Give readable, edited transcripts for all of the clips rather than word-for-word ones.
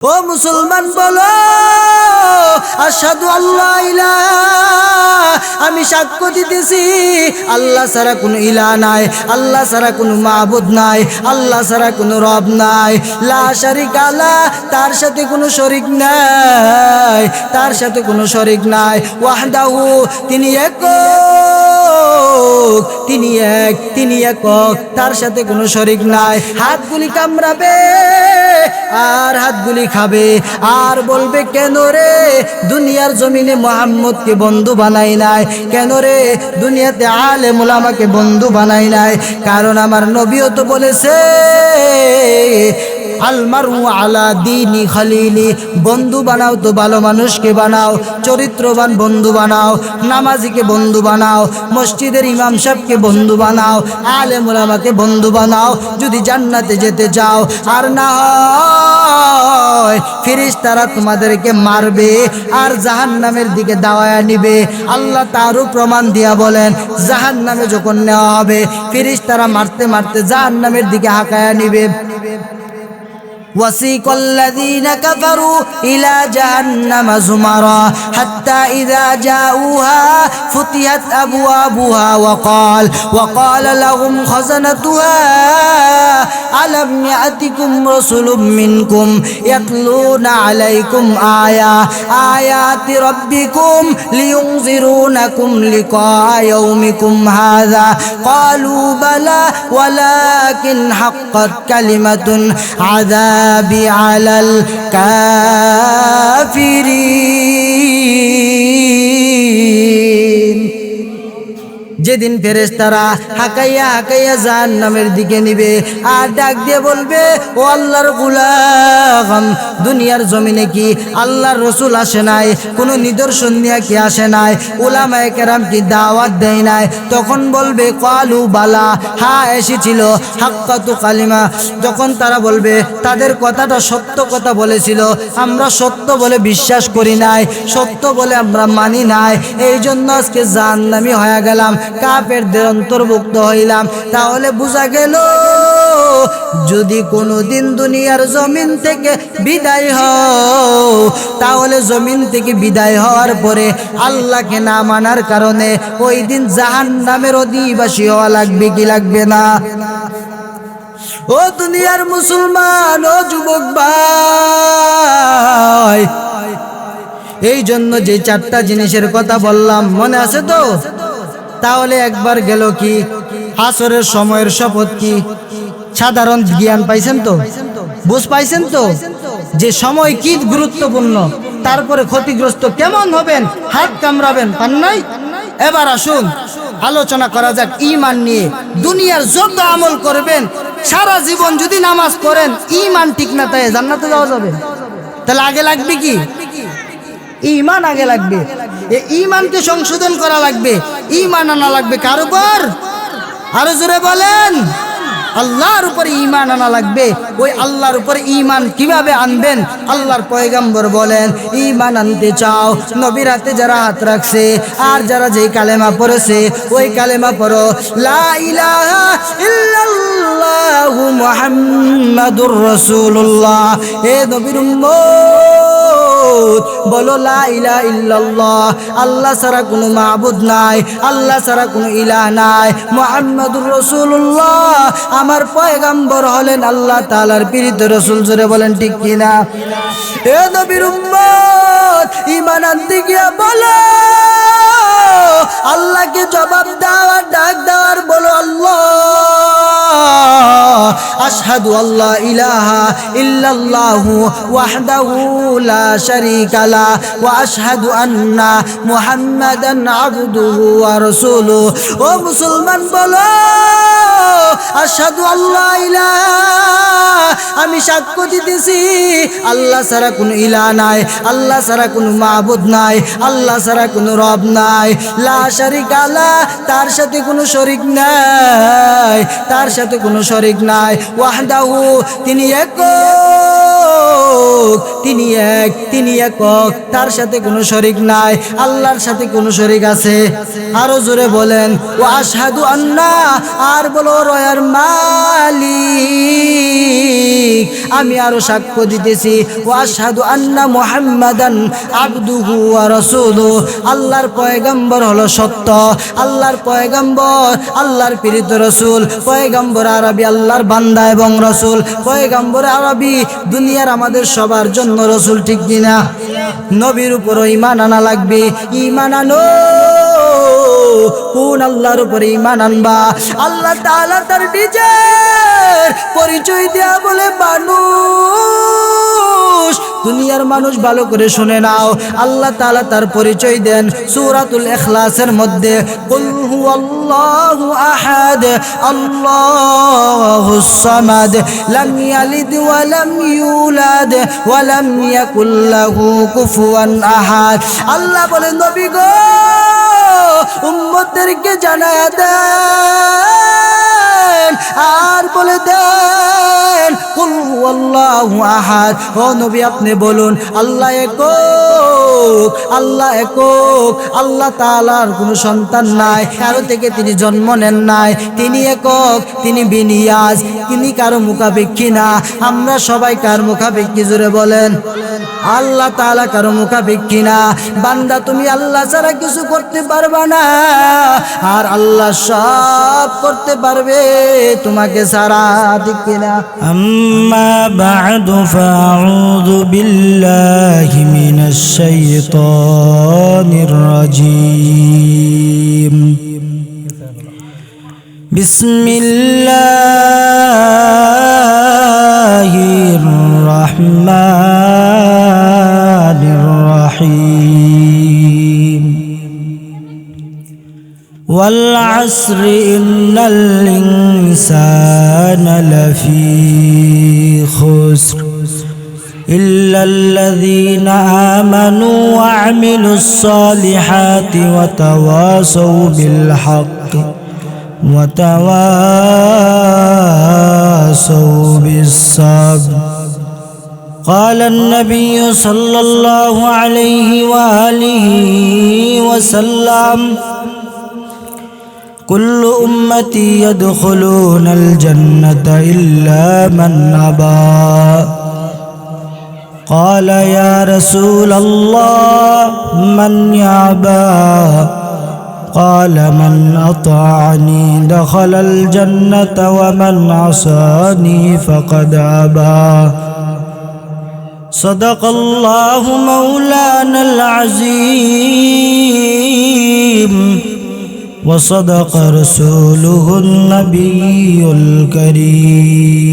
ও মুসলমান বলো আশহাদু আল্লা ইলাহা, আমি সাক্ষ্য দিতেছি আল্লাহ ছাড়া কোনো ইলাহ নাই, আল্লাহ ছাড়া কোনো মাবুদ নাই, আল্লাহ ছাড়া কোনো রব নাই। লা শারিকা লাহ, তার সাথে কোনো শরীক নাই, তার সাথে কোনো শরীক নাই। ওয়াহদাহু, তিনি একক, তিনি এক, তিনি একক, তার সাথে কোনো শরীক নাই। হাতগুলি কামড়াবে আর হাতগুলি খাবে আর বলবে কেন রে দুনিয়ার জমিনে মুহাম্মদকে বন্ধু বানাই নাই, কেন রে দুনিয়াতে আলেম উলামাকে বন্ধু বানাই নাই। কারণ আমার নবীও তো বলেছে আলমারু আলা দীনি খালিলি, বন্ধু বানাও তো ভালো মানুষকে বানাও, চরিত্রবান বন্ধু বানাও, নামাজিকে বন্ধু বানাও, মসজিদের ইমাম সাহেবকে বন্ধু বানাও, আলেম উলামাকে বন্ধু বানাও যদি জান্নাতে যেতে চাও। আর না হয় ফেরেশতারা তোমাদেরকে মারবে আর জাহান্নামের দিকে দাওয়ায়া নিবে। আল্লাহ তারও প্রমাণ দিয়া বলেন জাহান্নামে যখন নেওয়া হবে ফেরেশতারা মারতে মারতে জাহান্নামের দিকে হাঁকায়া নিবে। وسيق الذين كفروا إلى جهنم زمرا حتى إذا جاءوها فتحت أبوابها وقال لهم خزنتها ألم يأتكم رسل منكم يتلون عليكم آيات ربكم لينذرونكم لقاء يومكم هذا قالوا بلى ولكن حقت كلمة عذاب على الكافرين। যেদিন ফেরেশতারা হাকাইয়া হাকাইয়া জাহান্নামের দিকে নিবে আর ডাক দিয়ে বলবে ও আল্লাহর গোলাম, দুনিয়ার জমিনে কি আল্লাহর রাসূল আসে নাই, কোনো নিদর্শন নিয়ে কি আসে নাই, উলামায়ে কেরাম কি দাওয়াত দেয় নাই? তখন বলবে ক্বালু বালা, হ্যাঁ এসেছিল, হাক্কাতু কালিমা, যখন তারা বলবে তাদের কথাটা সত্য কথা বলেছিল, আমরা সত্য বলে বিশ্বাস করি নাই, সত্য বলে আমরা মানি নাই, এই জন্য আজকে জাহান্নামী হয়ে গেলাম, কাফেরদের অন্তর্ভুক্ত হইলাম। তাহলে বোঝা গেল যদি কোনোদিন দুনিয়ার জমিন থেকে বিদায় হও, তাহলে জমিন থেকে বিদায় হওয়ার পরে আল্লাহকে না মানার কারণে ওই দিন জাহান্নামের অধিবাসী হওয়া লাগবে কি লাগবে না? ও দুনিয়ার মুসলমান, ও যুবক ভাই, এই জন্য যে চারটা জিনিসের কথা বললাম মনে আছে তো? তাহলে একবার গেল কি আসরের সময়ের শপথ কি? সাধারণ জ্ঞান পাইছেন তো, বুঝ পাইছেন তো যে সময় কি গুরুত্বপূর্ণ, তারপরে ক্ষতিগ্রস্ত কেমন হবেন, হাত কামড়াবেন, পান নাই? এবার আসুন আলোচনা করা যাক ঈমান নিয়ে। দুনিয়ার যত আমল করবেন, সারা জীবন যদি নামাজ পড়েন, ঈমান ঠিক না তাই জান্নাতে যাওয়া যাবে? তাহলে আগে লাগবে কি? ঈমান আগে লাগবে। এই ঈমানকে সংশোধন করা লাগবে, ঈমান আনা লাগবে কার উপর? আরো জোরে বলেন, আল্লাহর উপরে ঈমান আনা লাগবে। ওই আল্লাহর উপরে ঈমান কিভাবে আনবেন? আল্লাহর পয়গম্বর বলেন ঈমান আনতে চাও, নবীর হাতে যারা হাত রাখছে আর যারা যেই কালেমা পড়েছে ওই কালেমা পড়ো, লা ইলাহা ইল্লাল্লাহু মুহাম্মাদুর রাসূলুল্লাহ। এ নবীর উম্মত বলো লা ইলাহা ইল্লাল্লাহ, আল্লাহ ছাড়া কোনো মাবুদ নাই, আল্লাহ ছাড়া কোনো ইলাহ নাই, মুহাম্মাদুর রাসূলুল্লাহ আমার পয়গম্বর হলেন আল্লাহ তাআলার প্রেরিত রাসূল। জোরে বলেন ঠিক কিনা? এ নবীর উম্মত ঈমান আনতে গিয়া বলো, আল্লাহকে জবাব দাও, ডাক দাও, বলো আল্লাহ আশহাদু আল্লা ইলাহা ইল্লাল্লাহু ওয়াহদাহু লা শারীকা লা ওয়া আশহাদু আন্না মুহাম্মাদান আবদুহু ওয়া রাসূলুহু। ও মুসলমান বলো আশহাদু আল্লা ইলাহা, আমি সাক্ষ্য দিতেছি আল্লাহ ছাড়া কোনো ইলাহ নাই, আল্লাহ ছাড়া কোনো মাবুদ নাই, আল্লাহ ছাড়া কোনো রব নাই, লা শারিকা লা, তার সাথে কোনো শরীক নাই, তার সাথে কোনো শরীক নাই, ওয়াহদাহু, তিনি একক, তিনি এক, তিনি একক, তার সাথে কোনো শরীক নাই। আল্লাহর সাথে কোনো শরীক আছে? আরো জোরে বলেন ওয়া আশহাদু আন্না, আর বলো রয়ার মালিক আমি আরো সাক্ষ্য দিতেছি ওয়া আশহাদু আন্না মুহাম্মাদান আবদুহু ওয়া রাসূলুহু আল্লাহর পয়গম্বর হলো সত্য আল্লাহর পয়গম্বর আল্লাহর প্রেরিত রাসূল পয়গম্বর আরবি আল্লাহর বান্দা এবং রাসূল পয়গম্বর আরবি দুনিয়ার আমাদের সবার জন্য রাসূল ঠিক কিনা নবীর উপর ঈমান আনা লাগবে ঈমান আনো কোন আল্লাহর উপর ঈমান আনবা আল্লাহ তাআলা তার নিজের পরিচয় দেয়া বলে মানুষ দুনিয়ার মানুষ ভালো করে শুনে নাও আল্লাহ তাআলা তার পরিচয় দেন সূরাতুল ইখলাসের মধ্যে কুল হুয়াল্লাহু আহাদ আল্লাহুস সামাদ লাম ইয়ালিদ ওয়া লাম ইউলাদ ওয়া লাম ইয়াকুল লাহু কুফুয়ান আহাদ আল্লাহ বলেন নবী গো উম্মতদেরকে জানায়া দেন আর বলে দেন কুল হুয়াল্লাহু আহাদ ও নবী আপনি বলুন আল্লাহ একক আল্লাহ একক আল্লাহ তাআলার কোনো সন্তান নাই কারো থেকে তিনি জন্ম নেন নাই তিনি একক তিনি বিনিয়াজ তিনি কারো মুখাপেক্ষী না আমরা সবাই কার মুখাপেক্ষী জুড়ে বলেন আল্লাহ তাআলা কারো মুখাপেক্ষী না বান্দা তুমি আল্লাহ ছাড়া কিছু করতে পারবা না আর আল্লাহ সব করতে পারবে তোমাকে ছাড়া ঠিক কিনা আম্মা বা'দু ফাআউযু বিল্লাহি মিনাশ শাইতানির রাজীম বিসমিল্লাহির রাহমানির রাহিম ওয়াল আসরি ইন্নাল ইনসানা লাফি খুসর إلا الذين آمنوا وعملوا الصالحات وتواصوا بالحق وتواصوا بالصبر قال النبي صلى الله عليه وآله وسلم كل أمتي يدخلون الجنة إلا من أبى قال يا رسول الله من يأبى قال من أطاعني دخل الجنة ومن عصاني فقد أبى صدق الله مولانا العظيم وصدق رسوله النبي الكريم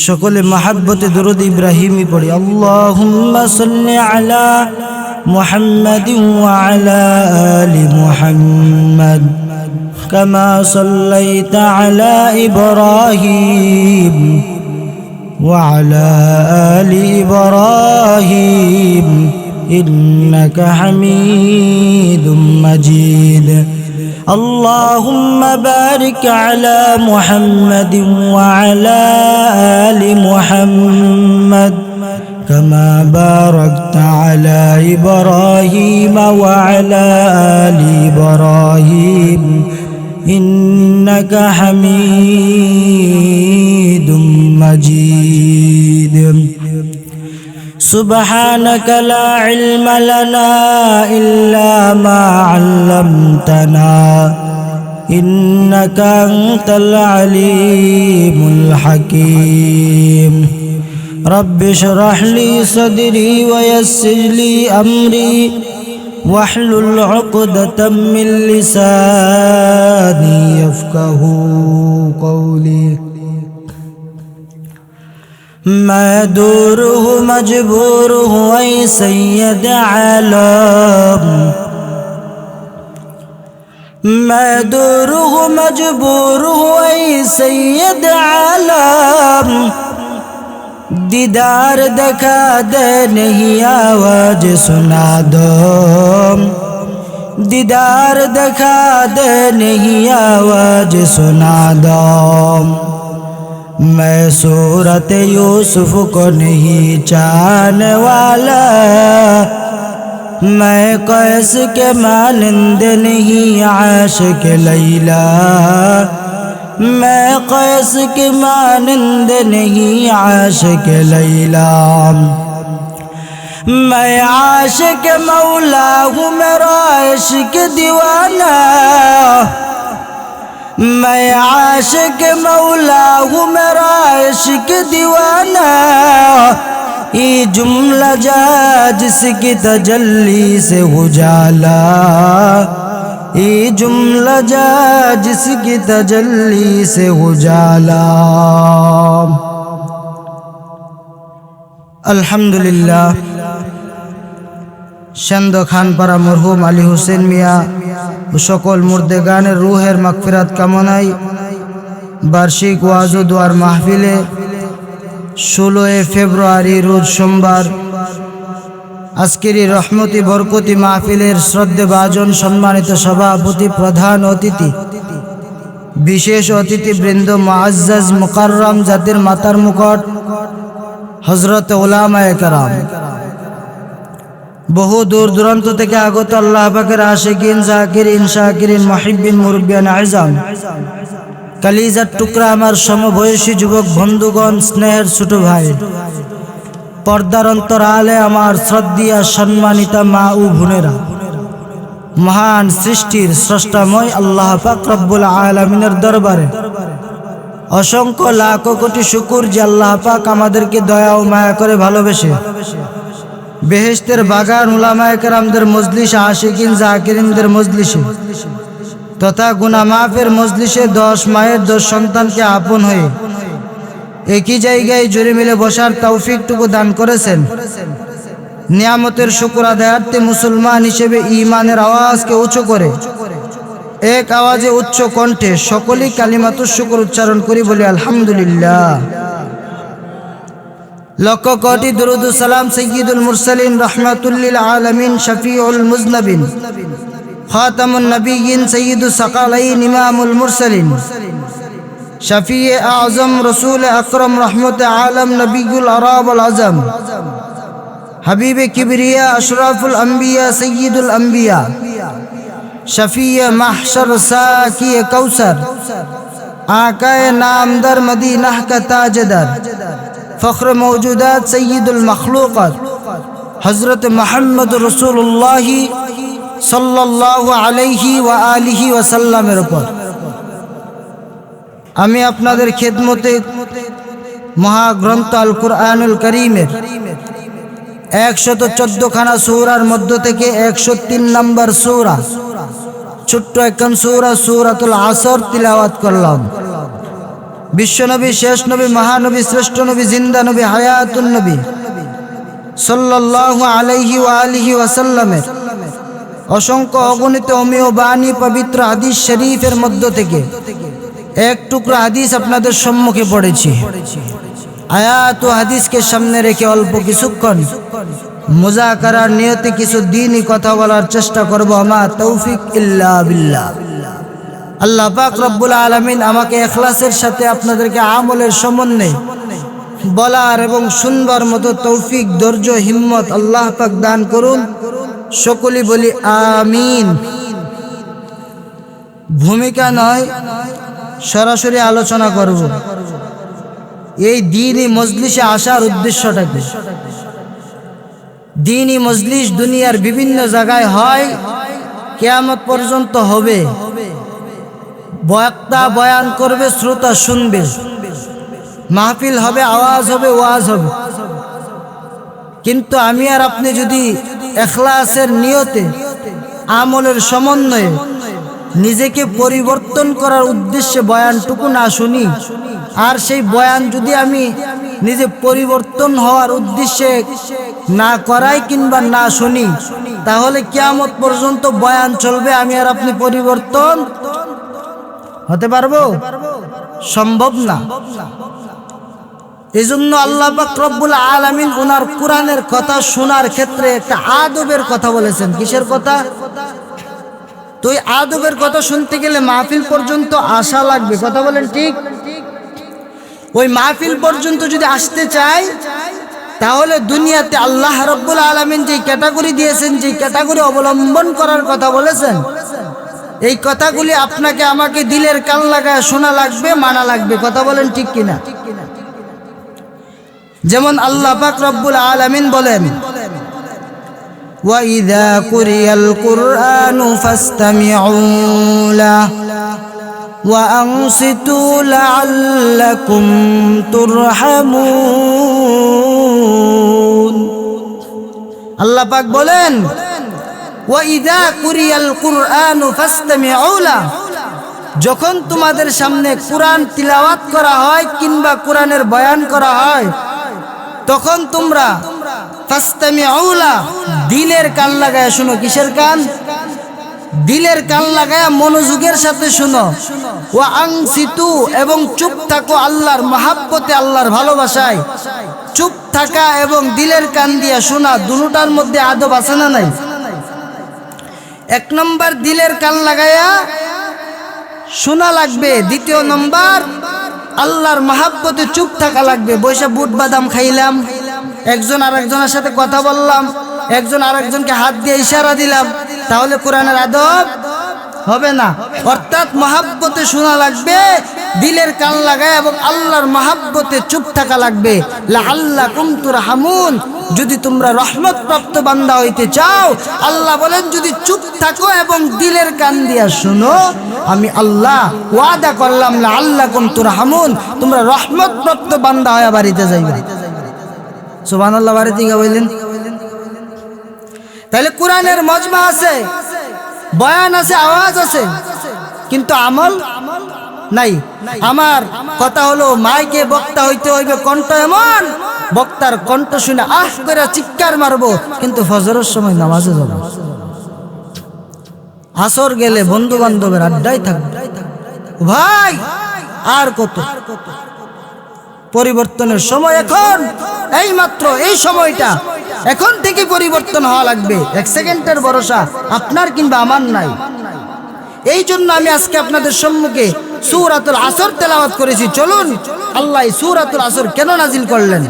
সকলে মহব্বতে দরুদ ইব্রাহিমি পড়ি আল্লাহুম্মা সাল্লি আলা মুহাম্মাদিন ওয়া আলা আলি মুহাম্মাদ কামা সাল্লাইতা আলা ইব্রাহিম ওয়া আলা আলি ইব্রাহিম ইন্নাকা হামিদুম মাজিদ اللهم بارك على محمد وعلى آل محمد كما باركت على إبراهيم وعلى آل إبراهيم إنك حميد مجيد سبحانك لا علم لنا إلا ما علمتنا إنك أنت العليم الحكيم رب اشرح لي صدري ويسر لي أمري واحلل عقدة من لساني يفقه قولي ما دوره مجبوره أي سيد عالم ما دوره مجبوره أي سيد عالم दीदार दिखा दे नहीं आवाज सुना दो दीदार दिखा दे नहीं आवाज सुना दो मैं सूरत यूसुफ को नहीं चाहने वाला मैं कैस के मानिंद नहीं आशिक लैला मैं कैस के मानंद नहीं आशिक लैला मैं आशिक मौला हूँ मेरा इश्क दीवाना मैं आशिक मौला हूँ मेरा इश्क दीवाना ये जुमला जा जिसकी तजल्ली से उजाला ये जुमला जा जिसकी तजल्ली से उजाला। अल्हम्दुलिल्लाह शंद खानपाड़ा मरहुम आলী হোসেন মিয়া ও সকল মুর্দেগানের রুহের মাগফিরাত কামনায় বার্ষিক ওয়াজ ও দোয়ার মাহফিলে 16 ফেব্রুয়ারি রোজ সোমবার আজকের এই রহমতি বরকতি মাহফিলের শ্রদ্ধেভাজন সম্মানিত সভাপতি প্রধান অতিথি বিশেষ অতিথিবৃন্দ মুআজ্জাজ মুকাররম জাতির মাতার মুকুট হযরত উলামায়ে কেরাম বহু দূর দূরান্ত থেকে আগত আল্লাহ পাকের আশিকিন জাকিরিন শাকিরিন মুহিব্বিন মুরব্বিয়ান আযম কালিজার টুকরা আমার সমবয়সী যুবক বন্ধুগণ স্নেহের ছোট ভাই পর্দার অন্তরালে আমার শ্রদ্ধেয় সম্মানিতা মা ও বোনেরা মহান সৃষ্টির স্রষ্টাময় আল্লাহ পাক রব্বুল আলামিনের দরবারে অসংখ্য লাখ কোটি শুকর যে আল্লাহ পাক আমাদেরকে দয়া ও মায়া করে ভালোবেসে বেহেশতের বাগান উলামায়ে কেরামদের মজলিস আশিকিন জাকিরিনদের মজলিসে তথা গুনাহ মাফের মজলিসে 10 মায়ের 10 সন্তানকে আপন হয়ে একই জায়গায় জুড়ে মিলে বসার তৌফিকটুকু দান করেছেন। নিয়ামতের শুকর আদায়ার্থে মুসলমান হিসেবে ঈমানের আওয়াজকে উঁচু করে এক আওয়াজে উচ্চ কণ্ঠে সকলেই কালিমাতুশ শুকর উচ্চারণ করি বলি আলহামদুলিল্লাহ। লক্ষ কোটি দুরুদ ও সালাম সাইয়্যিদুল মুরসালিন রাহমাতুল লিল আলামিন শফিউল মুজনবিন খাতামুন নবিয়্যিন সাইয়্যিদুস সাকালাইন ইমামুল মুরসালিন শফিয়ে আযম রাসূল আকরাম রহমতে আলম নবিয়ুল আরাব আল আযম হাবিবে কিবরিয়া আশরাফুল আম্বিয়া সাইয়্যিদুল আম্বিয়া শফিয়ে মাহশর সাকিয়ে কৌসর আকায়ে নামদার মদিনাহ কা তাজদার फख्र मौजूदात सय्यदुल मखलूक़ात हज़रत मोहम्मद रसूलुल्लाह सल्लल्लाहु अलैहि व आलिहि वसल्लमेर ऊपर आमी आपनादेर खिदमते महाग्रंथ आल कुरआनुल करीमेर 114 खाना सूरार मध्य थेके 103 नम्बर सूरा छोट्ट एकखान सूरा सूरातुल असर तिलावत करलाम। বিশ্বনবী শেষ নবী মহানবী শ্রেষ্ঠ নবী জিন্দা নবী হায়াতুন নবী সাল্লাল্লাহু আলাইহি ওয়া আলিহি ওয়াসাল্লামের অসংখ্য অগণিত অমীয় বাণী পবিত্র হাদিস শরীফের মধ্য থেকে এক টুকরা হাদিস আপনাদের সম্মুখে পড়েছি। আয়াত ও হাদিসকে সামনে রেখে অল্প কিছুক্ষণ মুযাকারার নিয়তে কিছু দ্বীনি কথা বলার চেষ্টা করব। আমার তৌফিক ইল্লা বিল্লাহ। আল্লাহ পাক রব্বুল আলামিন আমাকে ইখলাসের সাথে আপনাদেরকে আমলের সমন্বয়ে বলার এবং শুনবার মতো তৌফিক ধৈর্য হিম্মত আল্লাহ পাক দান করুন। সকলেই বলি আমিন। ভূমিকা নয়, সরাসরি আলোচনা করব এই দ্বীনি মজলিসে আসার উদ্দেশ্যটা কি। দ্বীনি মজলিস দুনিয়ার বিভিন্ন জায়গায় হয়, কিয়ামত পর্যন্ত হবে। বক্তা বয়ান করবে, শ্রোতা শুনবে, মাহফিল হবে, আওয়াজ হবে, ওয়াজ হবে। কিন্তু আমি আর আপনি যদি ইখলাসের নিয়তে আমলের সমন্বয়ে নিজেকে পরিবর্তন করার উদ্দেশ্যে বয়ানটুকু না শুনি, আর সেই বয়ান যদি আমি নিজে পরিবর্তন হওয়ার উদ্দেশ্যে না করাই কিংবা না শুনি, তাহলে কিয়ামত পর্যন্ত বয়ান চলবে, আমি আর আপনি পরিবর্তন হতে পারবো? সম্ভব না। এজন্য আল্লাহ পাক রব্বুল আলামিন ওনার কোরআনের কথা শোনার ক্ষেত্রে একটা আদবের কথা বলেছেন। কিসের কথা? তো এই আদবের কথা শুনতে গেলে মাহফিল পর্যন্ত আসা লাগবে। কথা বলেন ঠিক? ওই মাহফিল পর্যন্ত যদি আসতে চাই, তাহলে দুনিয়াতে আল্লাহ রব্বুল আলামিন যে ক্যাটাগরি দিয়েছেন, যে ক্যাটাগরি অবলম্বন করার কথা বলেছেন, এই কথাগুলি আপনাকে আমাকে দিলের কান লাগায় শোনা লাগবে, মানা লাগবে। কথা বলেন ঠিক কিনা? যেমন আল্লাহ পাক রব্বুল আলামিন বলেন, وَإِذَا قُرِئَ الْقُرْآنُ فَاسْتَمِعُوا لَهُ وَأَنصِتُوا لَعَلَّكُمْ تُرْحَمُونَ। আল্লাহ পাক বলেন, وَإِذَا قُرِئَ الْقُرْآنُ فَاسْتَمِعُوا لَهُ, যখন তোমাদের সামনে কোরআন তিলাওয়াত করা হয় কিংবা কোরআনের বয়ান করা হয়, তখন তোমরা ফাসতামিউ লাহু, দিলের কান লাগায় শুনো। কিসের কান? দিলের কান লাগায় মনোযোগের সাথে শুনো। ওয়া আনসিতু, এবং চুপ থাকো আল্লাহর মহাব্বতে, আল্লাহর ভালোবাসায়। চুপ থাকা এবং দিলের কান দিয়া শোনা, দুটোটার মধ্যে আদব আছে না নাই? এক নম্বর দিলের কান লাগায়া শোনা লাগবে, দ্বিতীয় নম্বর আল্লাহর মহাব্বতে চুপ থাকা লাগবে। বৈশা বুট বাদাম খাইলাম, একজন আরেকজনের সাথে কথা বললাম, একজন আরেকজনকে হাত দিয়ে ইশারা দিলাম, তাহলে কোরআনের আদব হবে না। অর্থাৎ মহাব্বতে শোনা লাগবে, দিলের কান লাগায়, এবং আল্লাহর মহাব্বতে চুপ থাকা লাগবে। লাআল্লাকুম তুরহামুন, যদি তোমরা রহমত প্রাপ্ত বান্দা হইতে চাও, আল্লাহ বলেন যদি চুপ থাকো এবং দিলের কান দিয়া শুনো, আমি আল্লাহ ওয়াদা করলাম লাআল্লাকুম তুরহামুন, তোমরা রহমত প্রাপ্ত বান্দা হয়ে বাড়িতে যাইবে। সুবহানাল্লাহ। বাড়িতে গিয়ে বললেন, তাহলে কোরআনের মজমা আছে, বয়ান আছে, আওয়াজ আছে, কিন্তু আমল নাই। আমার কথা হলো মাইকে বক্তা হইতে হইবে, কণ্ঠ এমন বক্তার কণ্ঠ শুনে আহ করে চিৎকার মারবো, কিন্তু ফজরের সময় নামাজে যাব। আসর গেলে বন্ধু বান্ধবের আড্ডায় থাকবে। ভাই আর কত? পরিবর্তনের সময় এখন, এই মাত্র এই সময়টা, এখন থেকে পরিবর্তন হওয়া লাগবে। এক সেকেন্ডের ভরসা আপনার কিংবা আমার নাই। এই জন্য আমি আজকে আপনাদের সম্মুখে সূরাতুল আসর তেলাওয়াত করেছি। চলুন, আল্লাহ সূরাতুল আসর কেন নাজিল করলেন?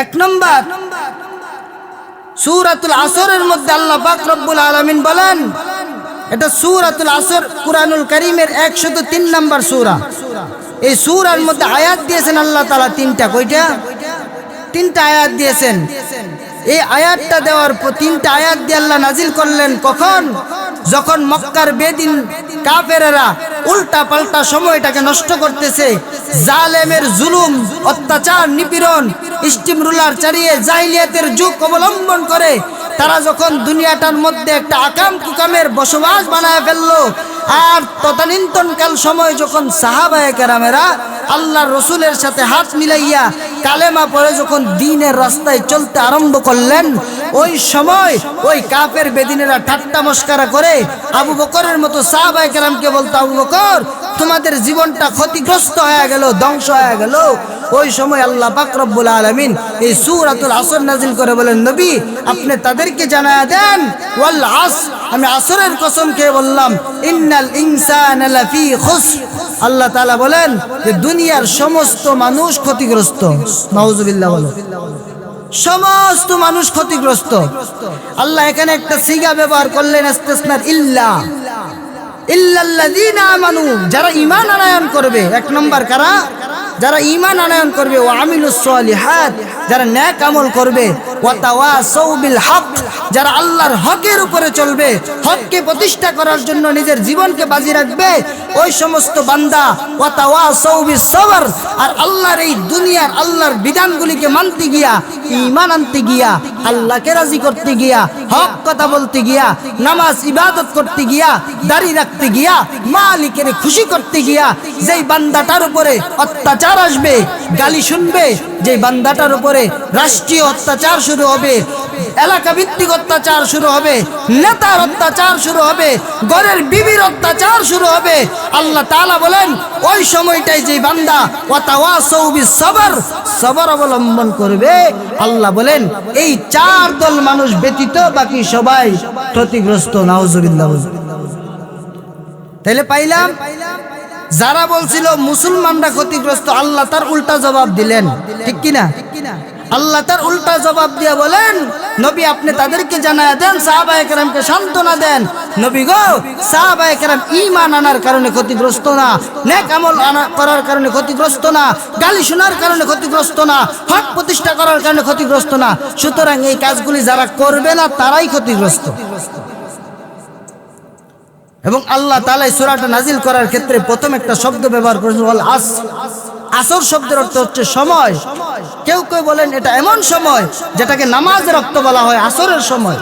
এক নম্বর, সূরাতুল আসরের মধ্যে আল্লাহ পাক রব্বুল আলামিন বলেন, এটা সূরাতুল আসর কুরআনুল কারীমের 103 নম্বর সূরা। এই সূরার মধ্যে আয়াত দিয়েছেন আল্লাহ তাআলা তিনটা। কয়টা? তিনটা আয়াত দিয়েছেন। এই আয়াতটা দেওয়ার পর তিনটা আয়াত দিয়ে আল্লাহ নাজিল করলেন কখন? যখন মক্কার বেদিন কাফেরেরা উল্টা পাল্টা সময়টাকে নষ্ট করতেছে, জালেমের জুলুম, অত্যাচার, নিপীড়ন, স্টিম রুলার চালিয়ে জাহিলিয়াতের যুগ অবলম্বন করে তারা যখন দুনিয়াটার মধ্যে একটা আকাম কুকামের বসবাস বানায় ফেললো, আর তদানীন্তনকাল সময় যখন সাহাবায়ে কেরামেরা আল্লাহর রসুলের সাথে হাত মিলাইয়া কালেমা পড়ে যখন দ্বীনের রাস্তায় চলতে আরম্ভ করলেন, ওই সময় ওই কাফের বেদিনেরা ঠাট্টা মস্কারা করে আবু বকরের মতো সাহাবায়ে কেরামকে বলতো, আবু বকর তোমাদের জীবনটা ক্ষতিগ্রস্ত হয়ে গেল, ধ্বংস হয়ে গেল। ওই সময় আল্লাহ পাক রব্বুল আলামিন এই সূরাতুল আসর নাজিল করে বলেন, নবী আপনি তাদেরকে জানায়া দেন, ওয়াল আসর, আমি আসরের কসম খেয়ে বললাম, ইন্নাল ইনসানা লাফি খুসর। আল্লাহ তাআলা বলেন যে দুনিয়ার সমস্ত মানুষ ক্ষতিগ্রস্ত। নাউজুবিল্লাহ বলো, সমস্ত মানুষ ক্ষতিগ্রস্ত। আল্লাহ এখানে একটা সিগা ব্যবহার করলেন, ইস্তিসনার ইল্লা, ইল্লাল্লাযীনা আমানু, যারা ঈমান আনয়ন করবে। এক নম্বর কারা? যারা ঈমান আনয়ন করবে, ওয়া আমিলুস সলিহাত, যারা নেক আমল করবে, ওয়া তাওয়াসাউ বিল হক, যারা আল্লাহর হকের উপরে চলবে, হককে প্রতিষ্ঠা করার জন্য নিজের জীবনকে বাজি রাখবে, ওই সমস্ত বান্দা। ওয়া তাওয়াসাউ বিস সবর, আর আল্লাহর এই দুনিয়ার আল্লাহর বিধানগুলিকে মানতে গিয়া, ঈমান আনতে গিয়া, আল্লাহকে রাজি করতে গিয়া, হক কথা বলতে গিয়া, নামাজ ইবাদত করতে গিয়া, দাড়ি রাখতে গিয়া, মালিকের খুশি করতে গিয়া যেই বান্দাটার উপরে অত্যাচার আসবে, গালি শুনবে, যে বান্দাটার উপরে রাষ্ট্রীয় অত্যাচার শুরু হবে, এলাকা ভিত্তিক অত্যাচার শুরু হবে, নেতার অত্যাচার শুরু হবে, ঘরের বিবির অত্যাচার শুরু হবে, আল্লাহ তাআলা বলেন ওই সময়টাই যে বান্দা ওয়া তাওয়াসাউ বিস সবর, সবর অবলম্বন করবে, আল্লাহ বলেন এই চার দল মানুষ ব্যতীত বাকি সবাই ক্ষতিগ্রস্ত। নাউজুবিল্লাহ। তাহলে পাইলাম, যারা বলছিল মুসলমানরা ক্ষতিগ্রস্ত, আল্লাহ তার উল্টা জবাব দিলেন, ঠিক কিনা? আল্লাহ তার উল্টা জবাব দিয়ে বলেন, নবী আপনি তাদেরকে জানায় দেন, সাহাবায়ে কেরামকে সান্ত্বনা দেন, নবী গো সাহাবায়ে কেরাম ঈমান আনার কারণে ক্ষতিগ্রস্ত না, নেক আমল করার কারণে ক্ষতিগ্রস্ত না, গালি শোনার কারণে ক্ষতিগ্রস্ত না, হক প্রতিষ্ঠা করার কারণে ক্ষতিগ্রস্ত না। সুতরাং এই কাজগুলি যারা করবে না তারাই ক্ষতিগ্রস্ত। এবং আল্লাহ তাআলা এই সূরাটা নাজিল করার ক্ষেত্রে প্রথম একটা শব্দ ব্যবহার করেছেন, ওয়াল আসর। আসর শব্দের অর্থ হচ্ছে সময়। কেউ কেউ বলেন এটা এমন সময় যেটাকে নামাজের ওয়াক্ত বলা হয়, আসরের সময়।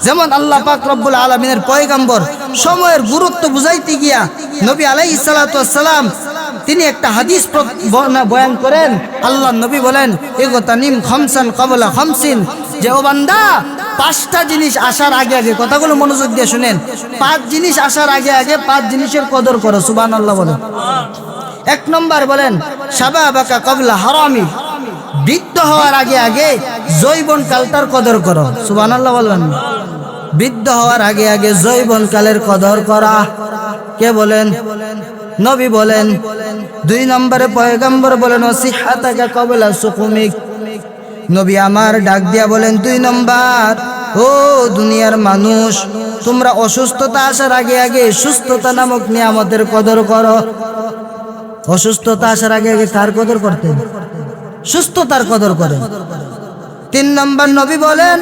যেমন আল্লাহ পাক রব্বুল আলামিনের পয়গম্বর সময়ের গুরুত্ব বুঝাইতে গিয়া নবী আলাইহিস সালাতু ওয়াস সালাম তিনি একটা হাদিস বয়ান করেন। আল্লাহ নবী বলেন, ইগতানিম খামসান ক্বাবলা খামসিন, যে ও বান্দা পাঁচটা জিনিস আসার আগে আগে, কথাগুলো মনোযোগ দিয়ে শুনেন, পাঁচ জিনিস আসার আগে আগে পাঁচ জিনিসের কদর করো। সুবহানাল্লাহ বলেন। এক নম্বর বলেন, শাবাবাকা ক্বাবলা হারামি, বৃদ্ধ হওয়ার আগে আগে যৌবন কালটার কদর করো। সুবহানাল্লাহ বলেন। বৃদ্ধ হওয়ার আগে আগে যৌবন কালের কদর করা। কে বলেন? নবী বলেন। দুই নম্বরে পয়গম্বর বলেন, ওয়াসিহাতাকা ক্বাবলা সুকুমিক, নবী আমার ডাক দিয়া বলেন, দুই নম্বর, ও দুনিয়ার মানুষ, তোমরা অসুস্থতা আসার আগে আগে সুস্থতা নামক নিয়ামতের কদর করো। অসুস্থতা আসার আগে আগে কার কদর করতেন? সুস্থতার কদর করেন। তিন নম্বর নবী বলেন,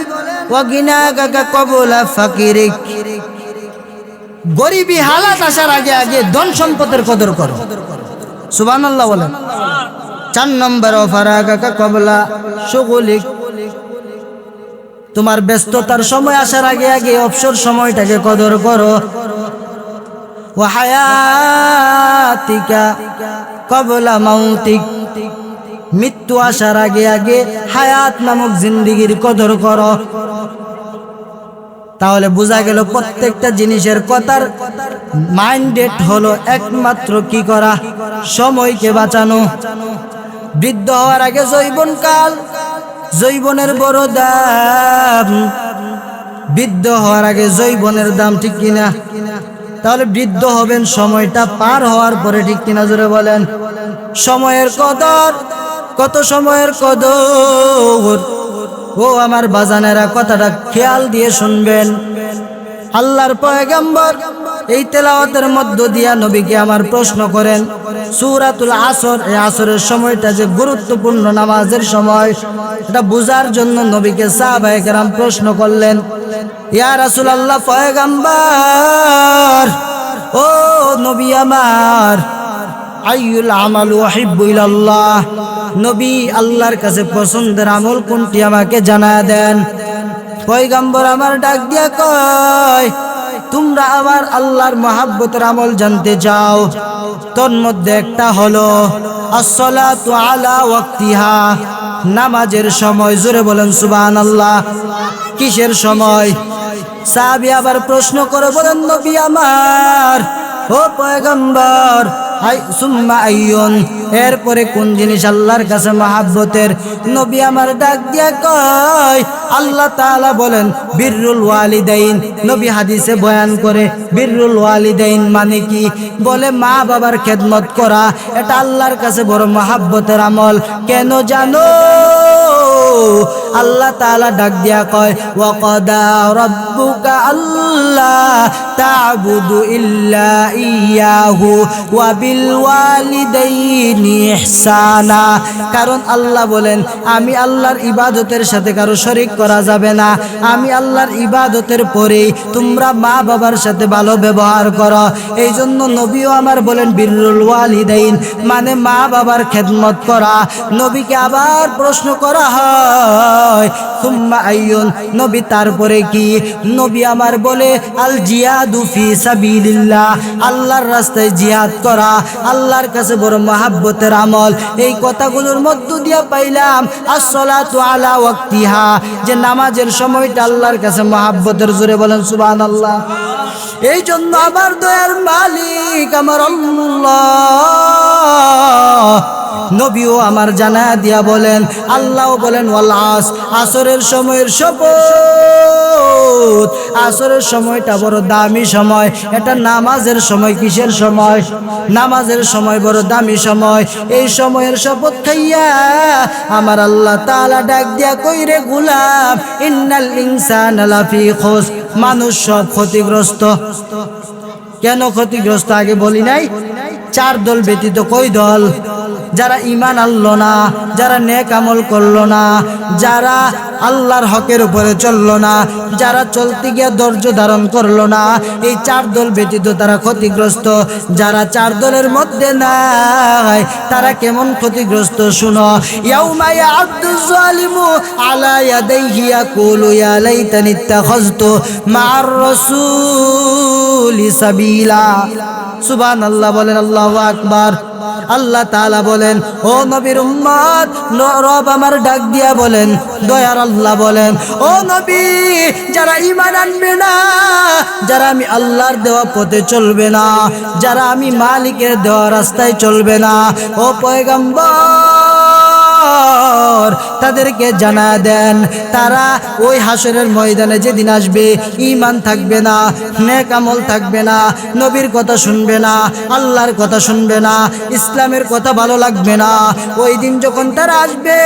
ওয়াগিনাকা ক্বাবলা ফাকিরিক, গরিবী হালাত আসার আগে আগে ধন সম্পদের কদর করো। সুবহানাল্লাহ বলেন। চার নম্বর, ওয়াফারাকা ক্বাবলা শুগুলিক, তোমার ব্যস্ততার সময় আসার আগে আগে অবসর সময়টাকে কদর করো। ওয়া হায়াতিকা ক্বাবলা মাউতিক, মৃত্যু আসার আগে আগে হায়াত নামক জিন্দেগির কদর করো। তাহলে বোঝা গেল প্রত্যেকটা জিনিসের কথার মাইন্ডেড হলো একমাত্র কি করা? সময়কে বাঁচানো। বৃদ্ধ হওয়ার আগে যৌবনকাল, যৌবনের বড় দাম। বৃদ্ধ হওয়ার আগে যৌবনের দাম, ঠিক কিনা? তাহলে বৃদ্ধ হবেন সময়টা পার হওয়ার পরে, ঠিক কিনা? জোরে বলেন। সময়ের কদর, কত সময়ের কদর। ও আমার বাজানেরা, কথাটা খেয়াল দিয়ে শুনবেন। আল্লাহর পয়গম্বর এই তেলাওয়াতের মধ্য দিয়া নবীকে আমার প্রশ্ন করেন, সূরাতুল আসর, এই আসরের সময়টা যে গুরুত্বপূর্ণ নামাজের সময়, এটা বুঝার জন্য নবীকে সাহাবায়ে কেরাম প্রশ্ন করলেন, ইয়া রাসূলুল্লাহ, পয়গম্বর, ও নবী আমার, আইয়ুল আমালু উহিব্বু ইলাল্লাহ, নবী আল্লাহর কাছে পছন্দের আমল কোনটি আমাকে জানায় দেন। পয়গম্বর আমার ডাক দিয়া কয়, তোমরা আমার আল্লাহর মহাব্বতের আমল জানতে চাও, তোর মধ্যে একটা হলো আসসালাতু আলা ওয়াক্তিহা, নামাজের সময়। জোরে বলেন সুবহানাল্লাহ। কিসের সময়? সাহাবী আবার প্রশ্ন করে বলেন, নবী আমার, ও পয়গম্বর, সুম্মা আইয়ুন, এরপরে কোন জিনিস আল্লাহর কাছে মহাব্বতের? নবী আমার ডাক দিয়া কয়, আল্লাহ তাআলা বলেন বিররুল ওয়ালিদাইন। নবী হাদিসে বয়ান করে বিররুল ওয়ালিদাইন মানে কি? বলে মা বাবার খেদমত করা, এটা আল্লাহর কাছে বড় মহাব্বতের আমল। কেন জানো? আল্লাহ তাআলা ডাক দিয়া কয়, ওয়া ক্বাদা রাব্বুকা আল্লা তা'বুদু ইল্লা ইয়াহু ওয়া বিল ওয়ালিদাইনি ইহসানা। কারণ আল্লাহ বলেন, আমি আল্লাহর ইবাদতের সাথে কারো শরীক করা যাবে না। আমি আল্লাহর ইবাদতের পরেই তোমরা মা বাবার সাথে ভালো ব্যবহার করো। এই জন্য নবীও আমার বলেন বিররুল ওয়ালিদাইন মানে মা বাবার খেদমত করা। নবীকে আবার প্রশ্ন করা হয়, সুম্মা আইয়ুন, নবী তারপরে কি? নবী আমার বলে আল জিহাদু ফি সাবিলিল্লাহ, আল্লাহর রাস্তায় জিহাদ করা আল্লাহর কাছে বড় মহাব্বতের আমল। এই কথাগুলোর মধ্য দিয়া পাইলাম আসসালাতু আলা ওয়াক্তিহা, যে নামাজের সময়টা আল্লাহর কাছে মহাব্বতের। জোরে বলেন সুবহানাল্লাহ। এই জন্য আমার দয়ার মালিক আমার আল্লাহ নবীও আমার জানা দিয়া বলেন, আল্লাহও বলেন ওয়াল আসরের সময়ের শপথ। আসরের সময়টা বড় দামি সময়, এটা নামাজের সময়। কিসের সময়? নামাজের সময়, বড় দামি সময়। এই সময়ের শপথ খাইয়া আমার আল্লাহ তাআলা ডাক দিয়া কইরে গোলাম, ইন্নাল ইনসানা লাফি খুস, মানুষ সব ক্ষতিগ্রস্ত। কেন ক্ষতিগ্রস্ত আগে বলি নাই? চার দল ব্যতীত। কই দল? যারা ঈমান আনলো না, যারা নেক আমল করলো না, যারা আল্লাহর হকের উপরে চললো না, যারা চলতে গিয়ে ধৈর্য ধারণ করলো না, এই চার দল ব্যতীত তারা ক্ষতিগ্রস্ত। যারা চার দলের মধ্যে নাই তারা কেমন ক্ষতিগ্রস্ত শুনো। ইয়াউমা ইয়া'আদ্দুয যালিমু আলা ইয়াদাইহি ইয়াকুলু ইয়া লাইতানি ইত্তাখাযতু মা'আর রাসূলি সাবিলা। সুবহানাল্লাহ বলেন, আল্লাহু আকবার। আল্লাহ তাআলা বলেন, ও নবীর উম্মত, রব আমার ডাক দিয়া বলেন, দয়ার আল্লাহ বলেন, ও নবী, যারা ঈমান আনবে না, যারা আমি আল্লাহর দেওয়া পথে চলবে না, যারা আমি মালিকের দেওয়া রাস্তায় চলবে না, ও পয়গম্বর, তাদেরকে জানা দেন, তারা ওই হাসরের ময়দানে যেদিন আসবে, ঈমান থাকবে না, নেক আমল থাকবে না, নবীর কথা শুনবে না, আল্লাহর কথা শুনবে না, ইসলামের কথা ভালো লাগবে না। ওই দিন যখন তারা আসবে,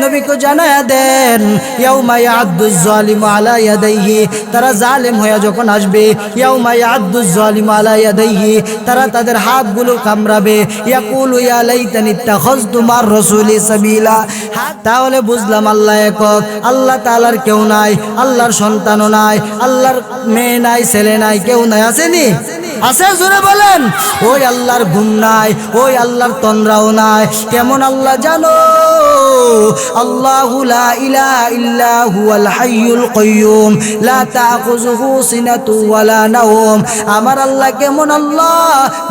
নবীকে জানায়া দেন, ইয়াউমা ইয়া'আদ্দুয যালিমু আলা ইয়াদাইহি, তারা জালেম হয়ে যখন আসবে, ইয়াউমা ইয়া'আদ্দুয যালিমু আলা ইয়াদাইহি, তারা তাদের হাতগুলো কামড়াবে, ইয়াকুলু ইয়া লাইতানি ইত্তাখাযতু মা'আর রাসূলি সাবিলা। তাহলে বুঝলাম আল্লাহ একক, আল্লাহ তাআলার কেউ নাই, আল্লাহর সন্তানও নাই, আল্লাহর মেয়ে নাই, ছেলে নাই, কেউ নাই। আসেনি? আছে? জোরে বলেন। ওই আল্লাহর ঘুম নাই, ওই আল্লাহর তন্দ্রাও নাই। কেমন আল্লাহ জানো? আল্লাহু লা ইলাহা ইল্লা হুয়াল হাইয়ুল কাইয়্যুম লা তাখুযুহু সিনাতু ওয়ালা নাওম। আমার আল্লাহ কেমন আল্লাহ?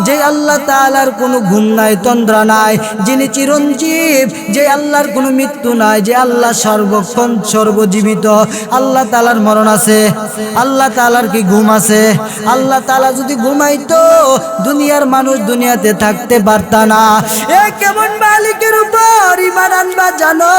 যে আল্লাহ তাআলার কোনো ঘুম নাই, তন্দ্রা নাই, যিনি চিরঞ্জীব, যে আল্লাহর কোনো মৃত্যু নাই, যে আল্লাহ সর্বক্ষণ সর্বজীবিত। আল্লাহ তাআলার মরণ আছে? আল্লাহ তাআলার কি ঘুম আছে? আল্লাহ তাআলা যদি ঘুমাইতো, দুনিয়ার মানুষ দুনিয়াতে থাকতে পারত না। এ কেমন মালিকের উপর ঈমান আনবা জানো?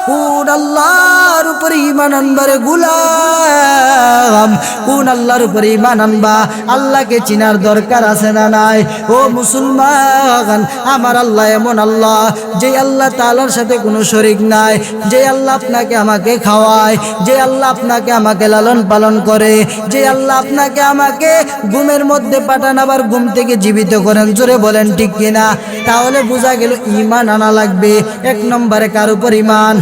কোন আল্লাহর উপরে ঈমান আনবারে গোলাম? কোন আল্লাহর উপরে ঈমান আনবা? আল্লাহকে চিনার দরকার আছে না নাই? ও মুসলমান, আমার আল্লাহ এমন আল্লাহ, যে আল্লাহ তাআলার সাথে কোনো শরীক নাই, যে আল্লাহ আপনাকে আমাকে খাওয়ায়, যে আল্লাহ আপনাকে আমাকে লালন পালন করে, যে আল্লাহ আপনাকে আমাকে ঘুমের মধ্যে পাঠান, আবার ঘুম থেকে জীবিত করেন। জোরে বলেন ঠিক কিনা? তাহলে বোঝা গেল ঈমান আনা লাগবে। এক নম্বরে কার উপর ঈমান?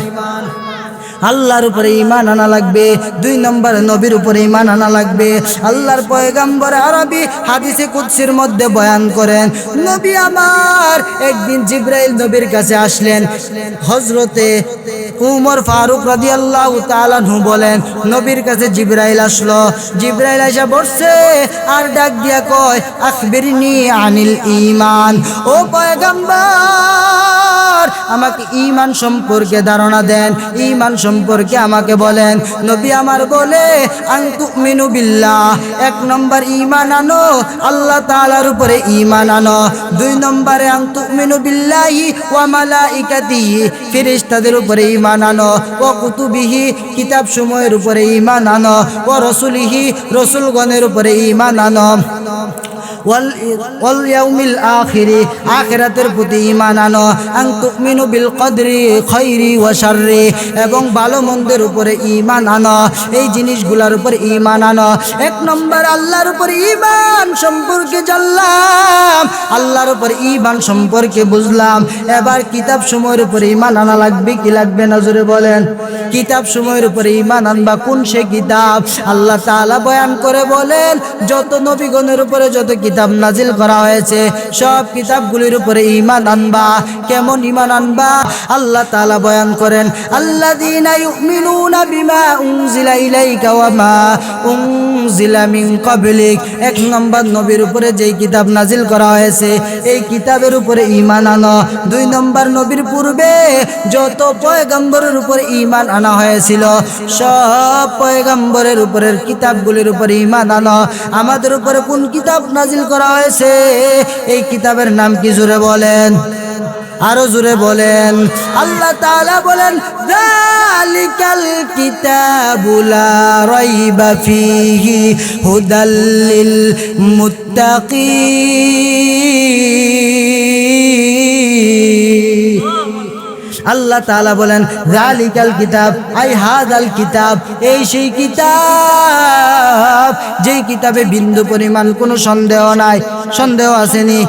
আল্লাহর উপরে ঈমান আনা লাগবে। দুই নম্বরে নবীর উপরে ঈমান আনা লাগবে। আল্লাহর পয়গম্বর আরবি হাদিসে কুদসির মধ্যে বয়ান করেন, নবী আমার একদিন জিবরাইল নবীর কাছে আসলেন। হযরতে উমর ফারুক রাদিয়াল্লাহু তাআলা আনহু বলেন, নবীর কাছে জিবরাইল আসলো। জিবরাইল এসে বসছে আর ডাক দিয়া কয়, আখবিরনি আনিল ঈমান। ও পয়গম্বর, আমাকে ঈমান সম্পর্কে ধারণা দেন, ঈমান সম্পর্কে আমাকে বলেন। নবী আমার বলে, আন তুমিনু বিল্লাহ, এক নম্বর ঈমান আনো, আল্লাহ তাআলার উপরে ঈমান আনো। দুই নম্বরে আন তুমিনু বিল্লাহি ওয়া মালাইকাতিহি, ফেরেশতাদের উপরে ঈমান আনো। ওয়া কুতুবিহি, কিতাব সমূহের উপরে ঈমান আনো। ওয়া রাসূলিহি, রাসূলগণের উপরে ঈমান আনো। ওয়াল ইয়াউমিল আখিরি, আখিরাতের প্রতি ঈমান আনো। আন তুমিনু বিল কদরি খাইরি ওয়া শাররি, এবং ভালো মন্দের উপরে ঈমান আনো। এই জিনিসগুলোর উপর ঈমান আনো। এক নম্বর আল্লাহর উপর ঈমান সম্পর্কে জানলাম, আল্লাহর উপর ঈমান সম্পর্কে বুঝলাম। এবার কিতাব সমূহের উপরে ঈমান আনা লাগবে কি লাগবে না? জোরে বলেন। কিতাব সমূহের উপরে ঈমান আনবা। কোন সে কিতাব? আল্লাহ তাআলা বয়ান করে বলেন, যত নবীগণের উপরে যত কিতাব নাজিল করা হয়েছে, সব কিতাবগুলির উপরে ঈমান আনবা। কেমন ঈমান আনবা? আল্লাহ তাআলা বয়ান করেন, আল্লাযীনা ইউমিনুনা বিমা উনজিলা ইলাইকা ওয়া মা উনজিলা মিন ক্বাবলিক। এক নম্বর নবীর উপরে যেই কিতাব নাজিল করা হয়েছে, এই কিতাবের উপরে ঈমান আনো। দুই নম্বর নবীর পূর্বে যত পয়গম্বরের উপরে ঈমান আনা হয়েছিল, সব পয়গম্বরের উপরের কিতাবগুলির উপরে ঈমান আনো। আমাদের উপরে কোন কিতাব নাজিল করা হয়েছে? এই কিতাবের নাম কি? জোরে বলেন। আরো জোরে বলেন। আল্লাহ তাআলা বলেন যালিকাল কিতাবু লা রাইবা ফীহি হুদাল লিল মুত্তাকিন। আল্লাহ তাআলা বলেন যালিকাল কিতাব আই হাযাল কিতাব, এই সেই কিতাব যেই কিতাবে বিন্দু পরিমাণ কোনো সন্দেহ নাই। সন্দেহ আসেনি?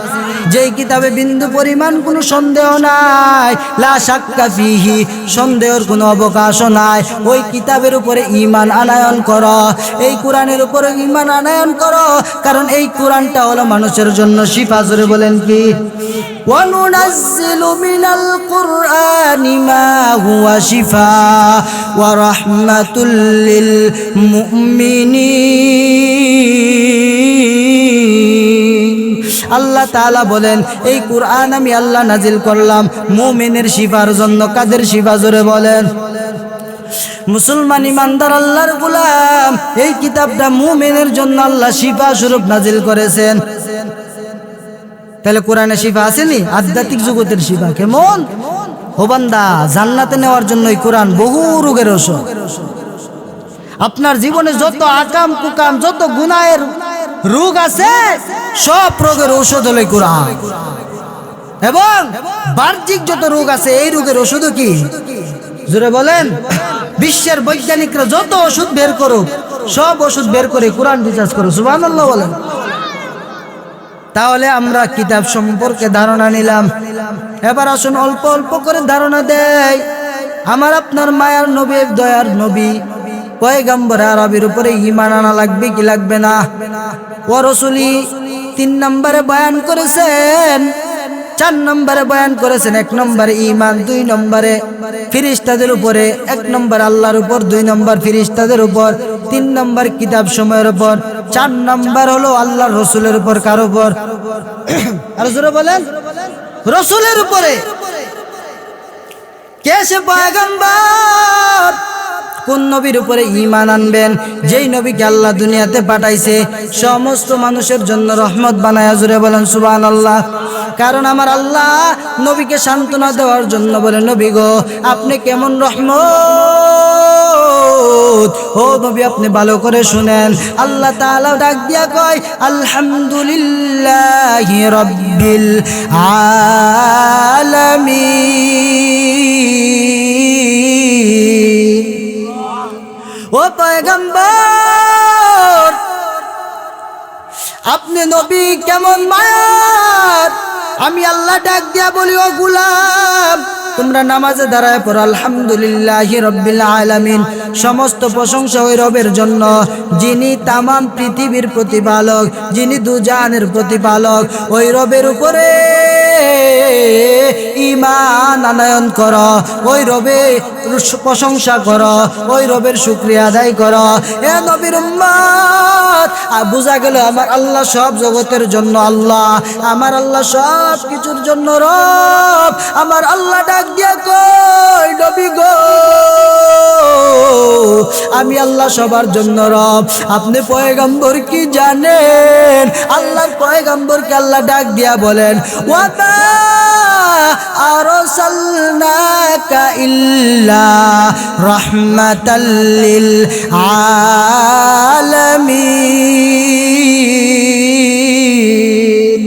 যেই কিতাবে বিন্দু পরিমাণ কোনো সন্দেহ নাই, লা শাক্কা ফীহি, সন্দেহের কোনো অবকাশও নাই, ওই কিতাবের উপরে ঈমান আনয়ন করো, এই কোরআনের উপরে ঈমান আনয়ন করো, কারণ এই কোরআনটা হলো মানুষের জন্য শিফা। জোরে বলেন কি? وَنُنَزِّلُ مِنَ الْقُرْآنِ مَا هُوَ شِفَاءٌ وَرَحْمَةٌ لِلْمُؤْمِنِينَ। আল্লাহ তাআলা বলেন এই কোরআন আমি আল্লাহ নাজিল করলাম মুমিনের শিফার জন্য। কাদের শিফা? জোরে বলেন। মুসলমান ইমানদার আল্লাহর গোলাম, এই কিতাবটা মুমিনের জন্য আল্লাহ শিফা স্বরূপ নাজিল করেছেন। তাহলে কোরআনে শিফা আসেনি? আধ্যাত্মিক জগতের শিফা কেমন? ও বান্দা, জান্নাতে নেওয়ার জন্য এই কোরআন বহু রোগের ওষুধ। আপনার জীবনে যত আকাম কুকাম, যত গুনাহের রোগ আছে, সব রোগের ঔষধ হলো কোরআন। এবং বাহ্যিক যত রোগ আছে, এই রোগের ওষুধও কি? জোরে বলেন। বিশ্বের বৈজ্ঞানিকরা যত ওষুধ বের করুক, সব ওষুধ বের করে কোরআন রিসার্চ করো। সুবহানাল্লাহ বলেন। তাহলে আমরা কিতাব সম্পর্কে ধারণা নিলাম। এবার আসুন অল্প অল্প করে ধারণা দেই। আমার আপনার মায়ার নবী, দয়ার নবী পয়গম্বর আরবির উপরে ঈমান আনা লাগবে কি লাগবে না? ও রাসূলি 3 নম্বরে বয়ান করেছেন, 4 নম্বরে বয়ান করেছেন। 1 নম্বরে ঈমান, 2 নম্বরে ফেরেশতাদের উপরে, 1 নম্বর আল্লাহর উপর, 2 নম্বর ফেরেশতাদের উপর, 3 নম্বর কিতাব সময়ের উপর, 4 নম্বর হলো আল্লাহর রাসূলের উপর। কার উপর? আর জোরে বলেন, রাসূলের উপরে। কে সে পয়গম্বর? কোন নবীর উপরে ঈমান আনবেন? যেই নবীকে আল্লাহ দুনিয়াতে পাঠাইছে সমস্ত মানুষের জন্য রহমত বানায়া। জোরে বলেন সুবহানাল্লাহ। কারণ আমার আল্লাহ নবীকে সান্ত্বনা দেওয়ার জন্য বলে, নবী গো আপনি কেমন রহমত। ও নবী আপনি ভালো করে শুনেন। আল্লাহ তাআলা ডাক দিয়া কয় আলহামদুলিল্লাহি রাব্বিল আলামিন। ও পয়গম্বর আপনি নবী কেমন মায়ার। আমি আল্লাহ ডাক দিয়া বলি, ও গোলাম তোমরা নামাজে দাঁড়ায় পড়ো আলহামদুলিল্লাহি রাব্বিল আলামিন। সমস্ত প্রশংসা ওই রবের জন্য যিনি তামাম পৃথিবীর প্রতিপালক, যিনি দুজাহানের প্রতিপালক। ওই রবের উপরে ঈমান আনয়ন করো, ওই রবে প্রশংসা করো, ওই রবের শুকরিয়া আদায় করো। এ নবীর উম্মত, বুঝা গেল আমার আল্লাহ সব জগতের জন্য আল্লাহ, আমার আল্লাহ সব কিছুর জন্য রব। আমার আল্লাহ ডাক দিয়া কই, নবী গো আমি আল্লাহ সবার জন্য রব। আপনি পয়গম্বর কি জানেন? আল্লাহর পয়গম্বরকে আল্লাহ ডাক দিয়া বলেন ওয়া মা আরসালনাকা ইল্লা রাহমাতাল লিল আলামিন।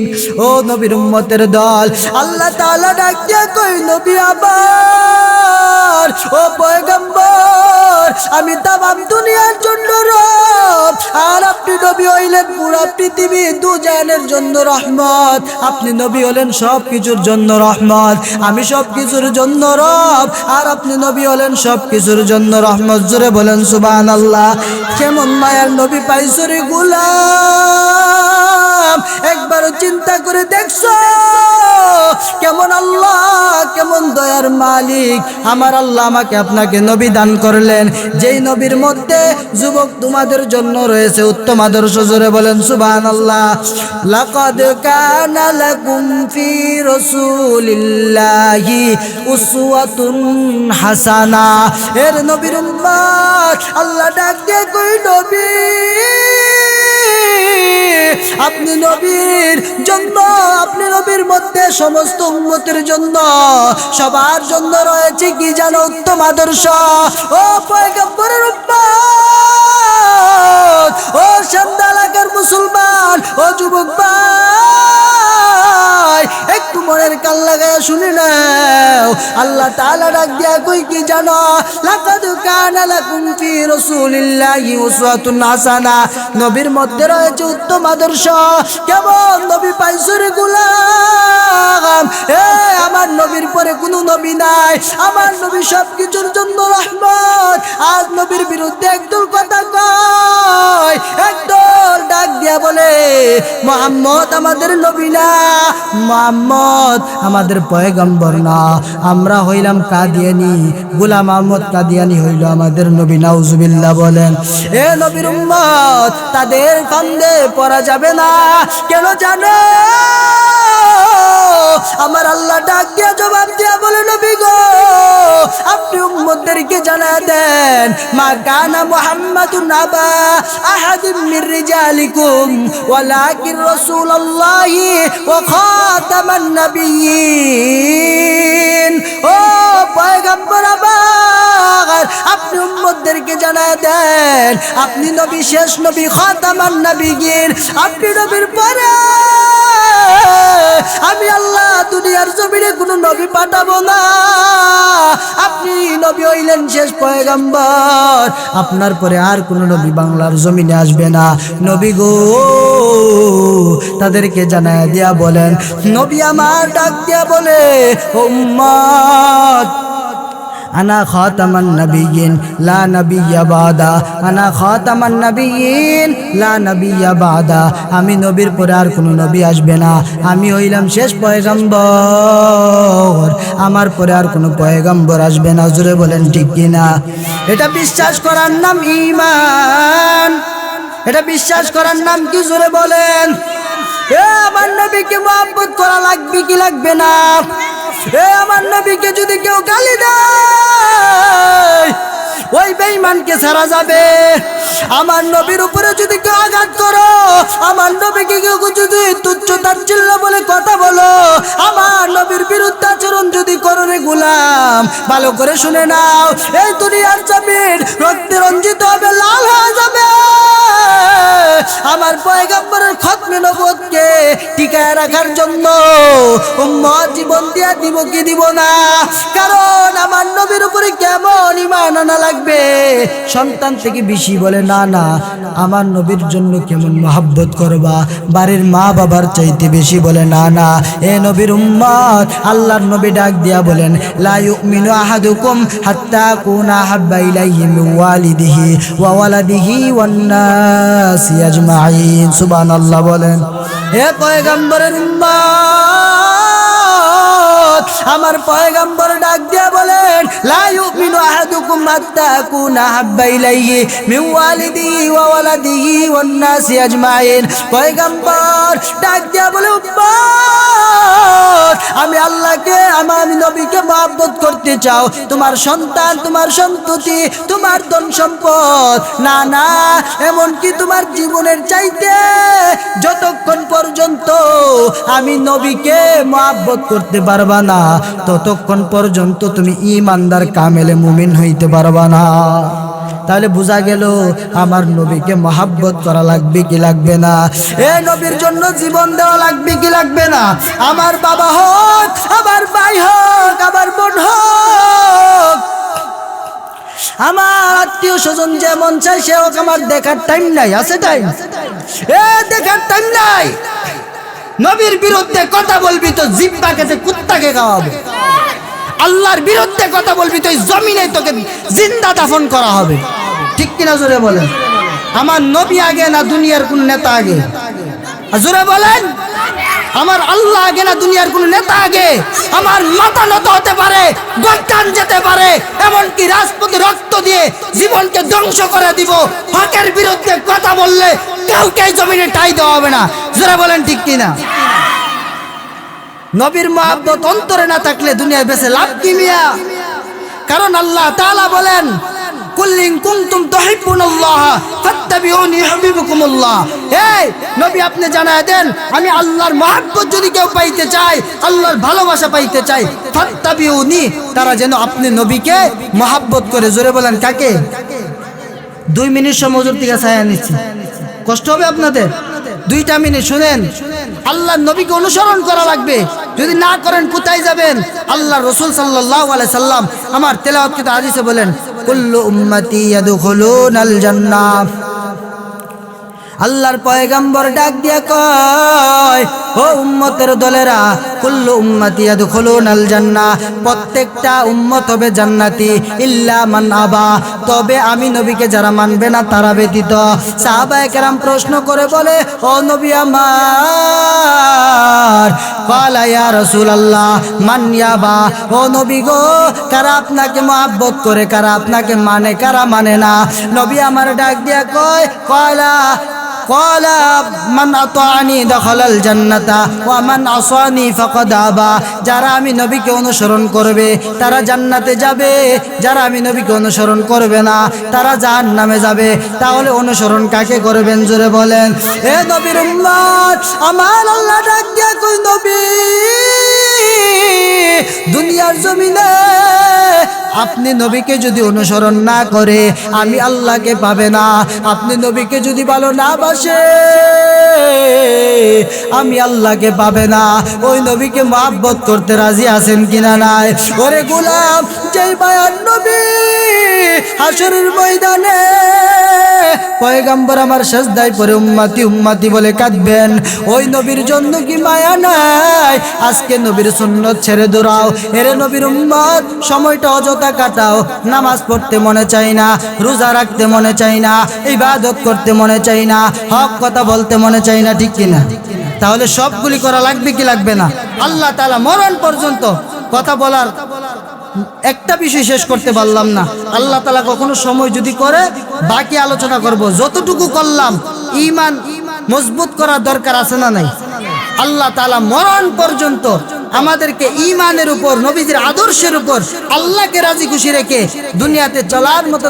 ও নবীর উম্মতের দল, আল্লাহ তাআলা ডাক দিয়া কই, নবী আবার ও পয়গম্বর আমি তামাম দুনিয়ার জন্য রব, আর আপনি নবী হইলেন পুরা পৃথিবী দুজাহানের জন্য রহমত। আপনি নবী হলেন সব কিছুর জন্য রহমত, আমি সব কিছুর জন্য রব, আর আপনি নবী হলেন সব কিছুর জন্য রহমত। জোরে বলেন সুবহানাল্লাহ। কেমন মায়ার নবী পাইছো রে গোলাম, একবারও চিন্তা করে দেখছো কেমন আল্লাহ, কেমন দয়ার মালিক। আমার আল্লাহ আমাকে আপনাকে নবী দান করলেন, যেই নবীর মধ্যে যুবক তোমাদের জন্য রয়েছে উত্তম আদর্শ। জোরে বলেন সুবহানাল্লাহ। লাকাদ কানা লাকুম ফি রাসূলিল্লাহি উসওয়াতুন হাসানা। এর নবীর উম্মত আল্লাহ ডাক দিয়ে কই, নবী আপনি নবীর জন্য, আপনি নবীর মধ্যে সমস্ত উম্মতের জন্য, সবার জন্য রয়েছে কি জানো? উত্তম আদর্শ। ও পয়গম্বরের উম্মত, ও সন্তালাকার মুসলমান, ও যুবক ভাই, একটু মনের কান লাগায় শুনে নাও। আল্লাহ তাআলা ডাক দিয়া কই কি জানো? লাকাদ কানা লাকুম ফি রাসূলিল্লাহি উসওয়াতুন হাসানা। নবীর মধ্যে রয়েছে উত্তম আদর্শ। কেমন নবী পাইছো রে গোলাম? আমার নবীর পরে কোনো নবী নাই। আমার নবী সবকিছুর জন্য রহমত। আজ নবীর বিরুদ্ধে একদল কথা কয়, একদল ডাক দিয়া বলে মুহাম্মদ আমাদের নবী না, মুহাম্মদ আমাদের পয়গম্বর না, আমরা হইলাম কাদিয়ানি, গোলাম আহমদ কাদিয়ানি হইল আমাদের নবী। নাউজুবিল্লাহ বলেন। এ নবীর উম্মত, তাদের ফান্দে পড়া যাবে না। কেন জানো? আমার আল্লাহ ডাক দিয়া জবাব দিয়া বলে, নবী গো, আপনি উম্মতদেরকে জানায় দেন, মা কানা মুহাম্মাদুন আবা আহাদিম মির রিজালিকুম ওয়ালাকিন রাসূলুল্লাহি ওয়া খাতামান নাবিয়্যিন। ও পয়গম্বর আবার, আপনি উম্মতদেরকে জানায় দেন, আপনি নবী, শেষ নবী, খাতামান নাবিয়্যিন। আপনি নবীর পরে আমি আল্লাহ দুনিয়ার জমিনে কোনো নবী পাঠাবো না। আপনি নবী হইলেন শেষ পয়গম্বর। আপনার পরে আর কোনো নবী বাংলার জমিনে আসবে না। নবী গো, তাদেরকে জানায় দিয়া বলেন, নবী আমার ডাক দিয়া বলে, উম্মত আনা খাতামান নাবিয়্যিন লা নাবিয়্যা বাদা, আনা খাতামান নাবিয়্যিন লা নাবিয়্যা বাদা। আমি নবীর পরে আর কোনো নবী আসবে না। আমি হইলাম শেষ পয়গম্বর, আমার পরে আর কোনো পয়গম্বর আসবে না। জোরে বলেন ঠিক কিনা? এটা বিশ্বাস করার নাম ঈমান। এটা বিশ্বাস করার নাম কি? জোরে বলেন। আমার নবীকে মহব্বত করা লাগবে কি লাগবে না? আমার নবীকে যদি কেউ গালি দেয়, ওই বেঈমানকে ছাড়া যাবে। আমার নবীর উপরে যদি কেউ আঘাত করো, আমার নবীকে কেউ যদি তুচ্ছ তাচ্ছিল্য বলে কথা বলো, আমার নবীর বিরুদ্ধে আচরণ যদি করো রে গোলাম, ভালো করে শুনে নাও, এই দুনিয়ার জমিন রক্তে রঞ্জিত হবে, লাল হয়ে যাবে। আমার পয়গম্বরের খতমে নবুয়তকে টিকায় রাখার জন্য উম্মত জীবন দিয়া দিব কি দিব না? কারণ আমার নবীর উপরে কেমন ঈমান আনা লাগবে। সন্তান থেকে বেশি বলে না না, আমার নবীর জন্য কেমন মহব্বত করবা, বাড়ির মা বাবার চাইতে বেশি বলে না না। এ নবীর উম্মত, আল্লাহর নবী ডাক দিয়া বলেন, লা ইউমিনু আহাদুকুম হাত্তা কুনা হাব্বা ইলাইহি মিন ওয়ালিদিহি ওয়া ওয়ালাদিহি ওয়ান নাসি আজমাইন। সুবহানাল্লাহ বলেন। হে পয়গম্বরের উম্মত, আমার পয়গম্বর ডাক দিয়া বলেন, লা ইউমিনু আহাদুকুম হাত্তা কুনা হাব্বা ইলাইহি মিন ওয়ালিদিহি ওয়া ওয়ালাদিহি ওয়ান নাসি আজমাইন। পয়গম্বর ডাক দিয়া বলে, উম্মত, আমি আল্লাহকে, আমার নবীকে মহব্বত করতে চাও, তোমার সন্তান, তোমার সন্ততি, তোমার ধন সম্পদ না না, এমনকি তোমার জীবনের চাইতে যতক্ষণ পর্যন্ত আমি নবীকে মহব্বত করতে পারবা না, ততক্ষণ পর্যন্ত তুমি ঈমানদার কামেলে মুমিন হইতে পারবা না। তাহলে বোঝা গেল আমার নবীকে মহব্বত করা লাগবে কি লাগবে না? এ নবীর জন্য জীবন দেওয়া লাগবে কি লাগবে না? আমার বাবা হোক, আমার ভাই হোক, আমার বোন হোক, আমার আত্মীয় স্বজন যেমন চাই সে হোক, আমার দেখার টাইম নাই। আছে টাইম? দেখার টাইম নাই। নবীর বিরুদ্ধে কথা বলবি তো জিব্বা কেটে কুত্তাকে খাওয়াবো। আল্লাহর বিরুদ্ধে কথা বলবি তো জমিনে তোকে জিন্দা দাফন করা হবে। ঠিক কিনা জোরে বলেন? আমার নবী আগে না দুনিয়ার কোন নেতা আগে? জোরে বলেন। আমার আল্লাহ আগে না দুনিয়ার কোন নেতা আগে? আমার মাথা নত হতে পারে, গর্দান যেতে পারে, এমনকি রাজপথে রক্ত দিয়ে জীবনকে ধ্বংস করে দিব, হকের বিরুদ্ধে কথা বললে কাউকে জমিনে ঠাঁই দেওয়া হবে না। জোরে বলেন ঠিক কিনা? নবীর মহব্বত অন্তরে না থাকলে দুনিয়ায় বেঁচে লাভ কি মিয়া? কারণ আল্লাহ তাআলা বলেন, কুল ইন কুনতুম তুহিব্বুনাল্লাহ ফাত্তাবিউনি ইউহিব্বুকুমুল্লাহ। এই নবী আপনি জানায় দেন, আমি আল্লাহর মহব্বত যদি কেউ পাইতে চায়, আল্লাহর ভালোবাসা পাইতে চায়, ফাত্তাবিউনি, তারা যেন আপনি নবীকে মহব্বত করে। জোরে বলেন কাকে? 2 মিনিট সময় হুজুর থেকে ছায়া নিচ্ছি, কষ্ট হবে আপনাদের। 2টা মিনিট শুনেন। আল্লাহর নবীকে অনুসরণ করা লাগবে, যদি না করেন কোথায় যাবেন? আল্লাহ রাসূল সাল্লাল্লাহু আলাইহি সাল্লাম আমার তেলাওয়াতকৃত হাদিসে বলেন, কুল্লু উম্মতি ইয়াদখুলুনাল জান্নাহ। আল্লাহর পয়গম্বর ডাক দিয়া কয়, ও উম্মতের দলেরা, কুল্লু উম্মতি ইয়াদখুলুনাল জান্নাহ, প্রত্যেকটা উম্মত হবে জান্নাতি, ইল্লা মান আবা, তবে আমি নবীকে যারা মানবে না তারা ব্যতীত। সাহাবায়ে কেরাম প্রশ্ন করে বলে, ও নবী আমার, ক্বালা ইয়া রাসূলুল্লাহ মান ইয়াবা, ও নবী গো, কারা আপনাকে মহব্বত করে, কারা আপনাকে মানে, কারা মানে না? নবী আমার ডাক দিয়া কয়, ক্বালা মান আতাআনি দাখালাল জান্নাতা ওয়া মান আসানি ফাকাদ আবা, যারা আমি নবীকে অনুসরণ করবে তারা জান্নাতে যাবে, যারা আমি নবীকে অনুসরণ করবে না তারা জাহান্নামে যাবে। তাহলে অনুসরণ কাকে করবেন? জোরে বলেন। এ নবীর উম্মত, আমার আল্লাহ ডাক দিয়া কই, নবী দুনিয়ার জমিনে আপনি নবীকে যদি অনুসরণ না করে আমি আল্লাহকে পাবে না। আপনি নবীকে যদি ভালো না বাসে আমি আল্লাহকে পাবে না। ওই নবীকে মহব্বত করতে রাজি আছেন কিনা নাই? ওরে গোলাম, যেই মায়ার নবী হাসরের ময়দানে পয়গম্বর আমার সাজদায় পড়ে উম্মতি উম্মতি বলে কাঁদবেন, ওই নবীর জন্য কি মায়া নাই? আজকে নবীর সুন্নত ছেড়ে দৌড়াও। এরে নবীর উম্মত, সময়টা অযথা কাটাও। নামাজ পড়তে মনে চাই না, রোজা রাখতে মনে চাই না, ইবাদত করতে মনে চাই না, হক কথা বলতে মনে চাই না, ঠিক কিনা? তাহলে সবগুলি করা লাগবে কি লাগবে না? আল্লাহ তাআলা মরণ পর্যন্ত কথা বলার একটা বিষয় শেষ করতে পারলাম না। আল্লাহ তাআলা কখনো সময় যদি করে বাকি আলোচনা করব। যতটুকু করলাম ঈমান মজবুত করার দরকার আছে না নাই? আল্লাহ তাআলা মরণ পর্যন্ত আমাদেরকে ঈমানের উপর, নবীজির আদর্শের উপর, আল্লাহকে রাজি খুশি রেখে দুনিয়াতে চলার মতো